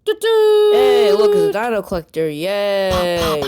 Hey, look, it's a TheDinoCollector, yay!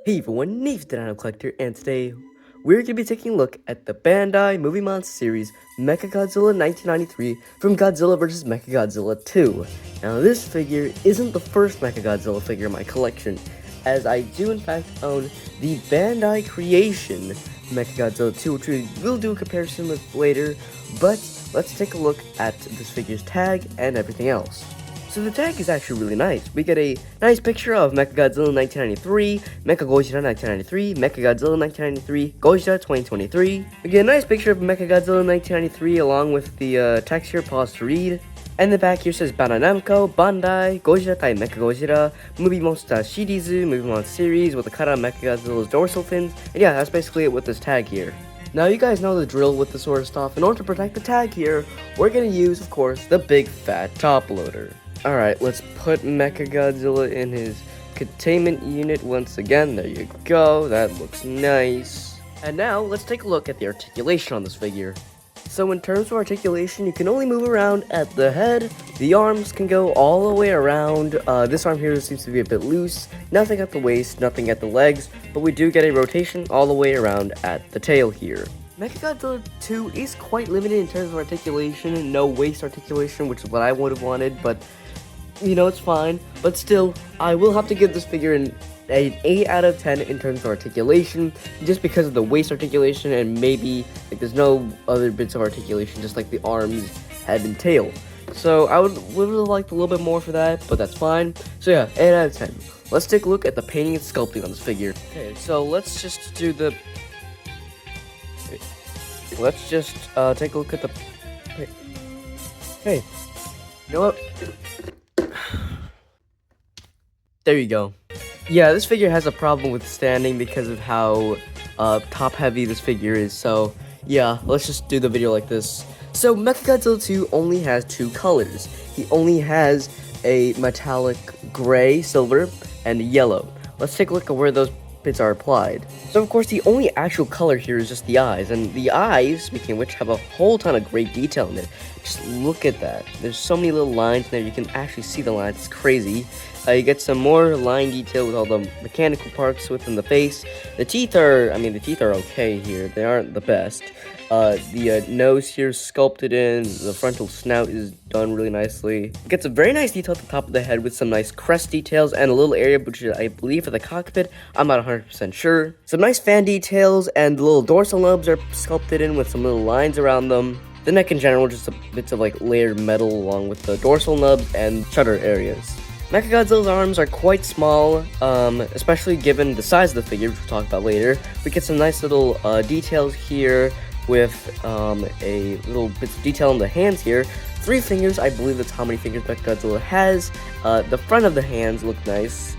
Hey everyone, Nate's TheDinoCollector, and today we're going to be taking a look at the Bandai Movie Monster series MechaGodzilla 1993 from Godzilla vs. MechaGodzilla 2. Now this figure isn't the first MechaGodzilla figure in my collection, as I do in fact own the Bandai Creation MechaGodzilla 2, which we will do a comparison with later, but let's take a look at this figure's tag and everything else. So the tag is actually really nice. We get a nice picture of MechaGodzilla 1993, MechaGodzilla 1993, MechaGodzilla 1993, Godzilla 2023. We get a nice picture of MechaGodzilla 1993 along with the text here, pause to read. And the back here says Bandai, Godzilla x MechaGodzilla, Movie Monster Series, Movie Monster Series with a cut on MechaGodzilla's dorsal fins. And yeah, that's basically it with this tag here. Now you guys know the drill with this sort of stuff. In order to protect the tag here, we're going to use, of course, the big fat top loader. Alright, let's put MechaGodzilla in his containment unit once again. There you go, that looks nice. And now, let's take a look at the articulation on this figure. So in terms of articulation, you can only move around at the head. The arms can go all the way around. This arm here seems to be a bit loose. Nothing at the waist, nothing at the legs, but we do get a rotation all the way around at the tail here. MechaGodzilla 2 is quite limited in terms of articulation, no waist articulation, which is what I would have wanted, but you know, it's fine. But still, I will have to give this figure an 8 out of 10 in terms of articulation, just because of the waist articulation, and maybe like there's no other bits of articulation, just like the arms, head, and tail. So I would have liked a little bit more for that, but that's fine. So yeah, 8 out of 10. Let's take a look at the painting and sculpting on this figure. Okay, so let's just do the... Let's just take a look at the... Hey, you know what? There you go. Yeah, this figure has a problem with standing because of how top heavy this figure is, so yeah, let's just do the video like this. So MechaGodzilla 2 only has 2 colors. He only has a metallic gray, silver, and yellow. Let's take a look at where those bits are applied. So of course the only actual color here is just the eyes, and the eyes, speaking of which, have a whole ton of great detail in it. Just look at that. There's so many little lines in there, you can actually see the lines, it's crazy. You get some more line detail with all the mechanical parts within the face. The teeth are okay here, they aren't the best. The nose here is sculpted in, the frontal snout is done really nicely. It gets a very nice detail at the top of the head with some nice crest details and a little area which is, I believe, for the cockpit. I'm not 100% sure. Some nice fan details, and the little dorsal nubs are sculpted in with some little lines around them. The neck in general, just a bits of like layered metal along with the dorsal nubs and shutter areas. MechaGodzilla's arms are quite small, especially given the size of the figure, which we'll talk about later. We get some nice little details here with a little bits of detail on the hands here. 3 fingers, I believe that's how many fingers MechaGodzilla has. The front of the hands look nice.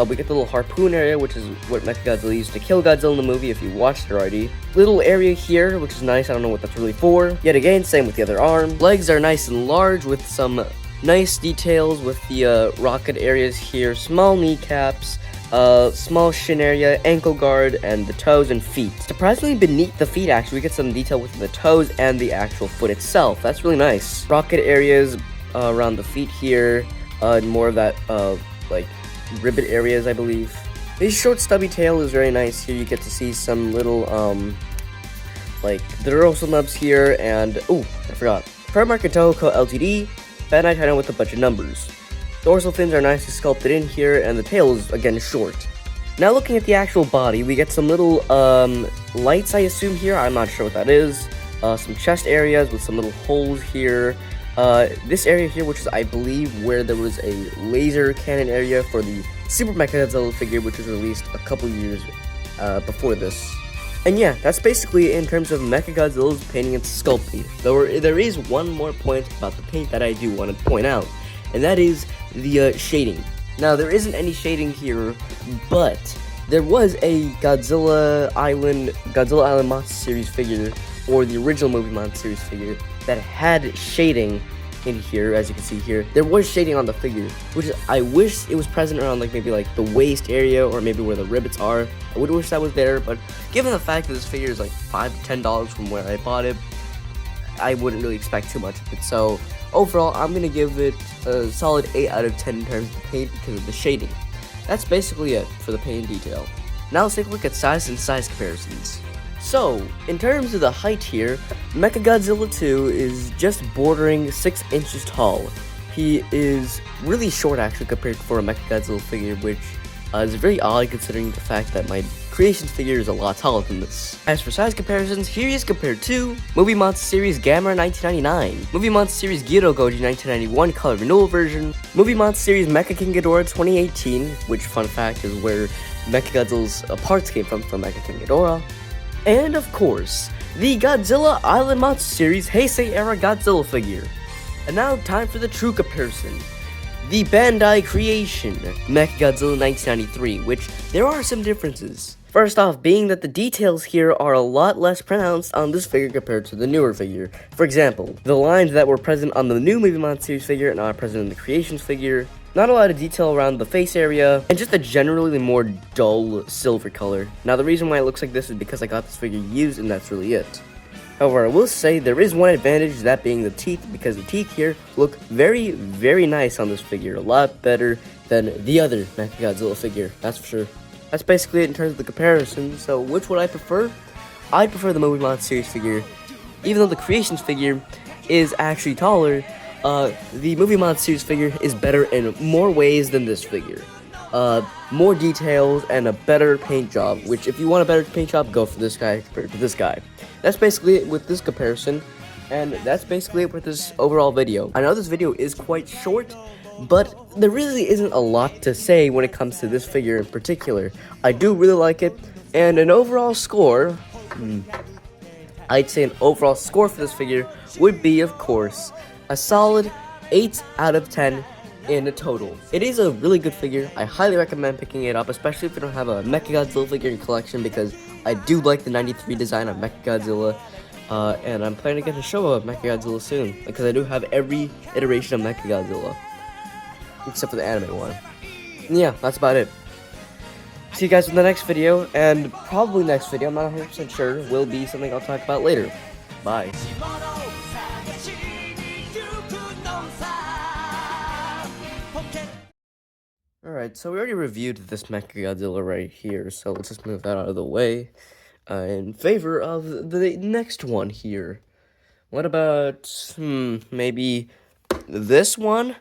We get the little harpoon area, which is what MechaGodzilla used to kill Godzilla in the movie, if you watched it already. Little area here, which is nice, I don't know what that's really for. Yet again, same with the other arm. Legs are nice and large with some nice details with the rocket areas here, small kneecaps, small shin area, ankle guard, and the toes and feet. Surprisingly, beneath the feet, actually, we get some detail with the toes and the actual foot itself. That's really nice. Rocket areas around the feet here, more of that, like, ribbit areas, I believe. This short stubby tail is very nice here. You get to see some little, like, the dorsal nubs here, and, oh, I forgot. Per Market Toho Co. Ltd. Bandai China with a bunch of numbers. Dorsal fins are nicely sculpted in here, and the tail is, again, short. Now looking at the actual body, we get some little, lights, I assume, here. I'm not sure what that is. Some chest areas with some little holes here. This area here, which is, I believe, where there was a laser cannon area for the Super MechaGodzilla figure, which was released a couple years before this. And yeah, that's basically in terms of MechaGodzilla's painting and sculpting. There is one more point about the paint that I do want to point out, and that is the shading. Now, there isn't any shading here, but there was a Godzilla Island Monster Series figure, or the original movie Monster Series figure, that had shading in here, as you can see here. There was shading on the figure, which is, I wish it was present around like maybe like the waist area or maybe where the rivets are. I would wish that was there, but given the fact that this figure is like $5 to $10 from where I bought it, I wouldn't really expect too much of it. So overall, I'm gonna give it a solid 8 out of 10 in terms of the paint because of the shading. That's basically it for the paint detail. Now let's take a look at size and size comparisons. So, in terms of the height here, MechaGodzilla 2 is just bordering 6 inches tall. He is really short actually compared for a MechaGodzilla figure, which is very odd considering the fact that my Creations figure is a lot taller than this. As for size comparisons, here he is compared to Movie Monster Series Gamera 1999, Movie Monster Series Godzilla 1991 Color Renewal version, Movie Monster Series Mecha King Ghidorah 2018, which fun fact is where MechaGodzilla's parts came from Mecha King Ghidorah, and of course, the Godzilla Island Monster Series Heisei era Godzilla figure. And now time for the true comparison. The Bandai Creation MechaGodzilla 1993, which there are some differences. First off, being that the details here are a lot less pronounced on this figure compared to the newer figure. For example, the lines that were present on the new Movie Monster Series figure are not present in the Creations figure. Not a lot of detail around the face area, and just a generally more dull silver color. Now the reason why it looks like this is because I got this figure used, and that's really it. However, I will say there is one advantage, that being the teeth, because the teeth here look very, very nice on this figure. A lot better than the other MechaGodzilla figure, that's for sure. That's basically it in terms of the comparison. So which would I prefer? I prefer the Movie Monster Series figure. Even though the Creations figure is actually taller, the Movie Monster Series figure is better in more ways than this figure. More details and a better paint job, which if you want a better paint job, go for this guy compared to this guy. That's basically it with this comparison, and that's basically it with this overall video. I know this video is quite short, but there really isn't a lot to say when it comes to this figure in particular. I do really like it, and an overall score, I'd say an overall score for this figure would be, of course, a solid 8 out of 10 in a total. It is a really good figure. I highly recommend picking it up, especially if you don't have a MechaGodzilla figure in your collection, because I do like the 93 design of MechaGodzilla, and I'm planning to get a show of MechaGodzilla soon, because I do have every iteration of MechaGodzilla, except for the anime one. And yeah, that's about it. See you guys in the next video, and probably next video, I'm not 100% sure, will be something I'll talk about later. Bye. Alright, so we already reviewed this MechaGodzilla right here, so let's just move that out of the way in favor of the next one here. What about, maybe this one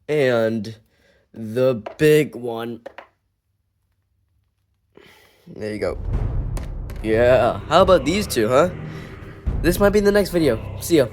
and the big one. There you go. Yeah, how about these two, huh? This might be in the next video. See ya.